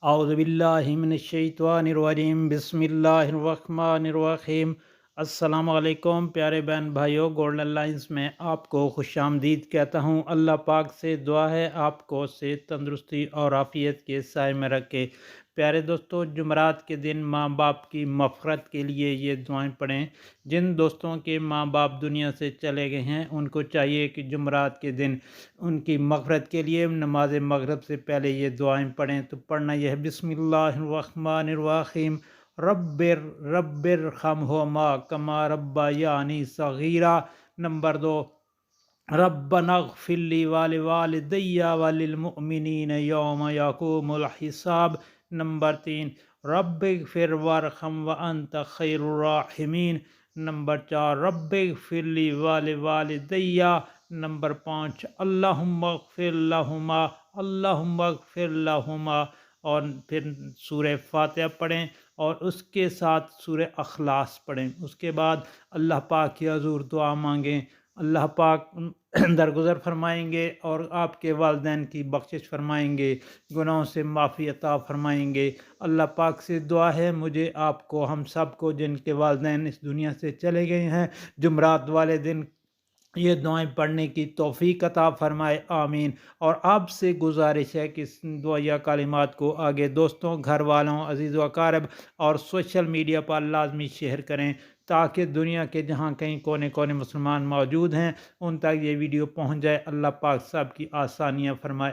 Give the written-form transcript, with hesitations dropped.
اعوذ باللہ من الشیطان الرجیم، بسم اللہ الرحمن الرحیم۔ السلام علیکم پیارے بہن بھائیوں، گولڈن لائنز میں آپ کو خوش آمدید کہتا ہوں۔ اللہ پاک سے دعا ہے آپ کو صحت، تندرستی اور عافیت کے سائے میں رکھے۔ پیارے دوستو، جمعرات کے دن ماں باپ کی مغفرت کے لیے یہ دعائیں پڑھیں۔ جن دوستوں کے ماں باپ دنیا سے چلے گئے ہیں ان کو چاہیے کہ جمعرات کے دن ان کی مغفرت کے لیے نماز مغرب سے پہلے یہ دعائیں پڑھیں۔ تو پڑھنا یہ ہے: بسم اللہ الرحمن الرحیم، رب ارحمہما کما ربیانی صغیرا۔ نمبر 2، ربنا اغفر لی ولوالدی وللمؤمنین یوم یقوم الحساب۔ نمبر 3، رب اغفر وارحم وانت خیر الراحمین۔ نمبر 4، رب اغفر لی ولوالدی۔ نمبر 5، اللہم اغفر لہما، اللہم اغفر لہما۔ اور پھر سورہ فاتحہ پڑھیں اور اس کے ساتھ سورہ اخلاص پڑھیں۔ اس کے بعد اللہ پاک کی حضور دعا مانگیں، اللہ پاک درگزر فرمائیں گے اور آپ کے والدین کی بخشش فرمائیں گے، گناہوں سے معافی عطا فرمائیں گے۔ اللہ پاک سے دعا ہے مجھے، آپ کو، ہم سب کو جن کے والدین اس دنیا سے چلے گئے ہیں، جمعرات والے دن یہ دعائیں پڑھنے کی توفیق عطا فرمائے، آمین۔ اور آپ سے گزارش ہے کہ اس دعائیہ کلمات کو آگے دوستوں، گھر والوں، عزیز و اقارب اور سوشل میڈیا پر لازمی شیئر کریں تاکہ دنیا کے جہاں کہیں کونے کونے مسلمان موجود ہیں ان تک یہ ویڈیو پہنچ جائے۔ اللہ پاک سب کی آسانیاں فرمائے۔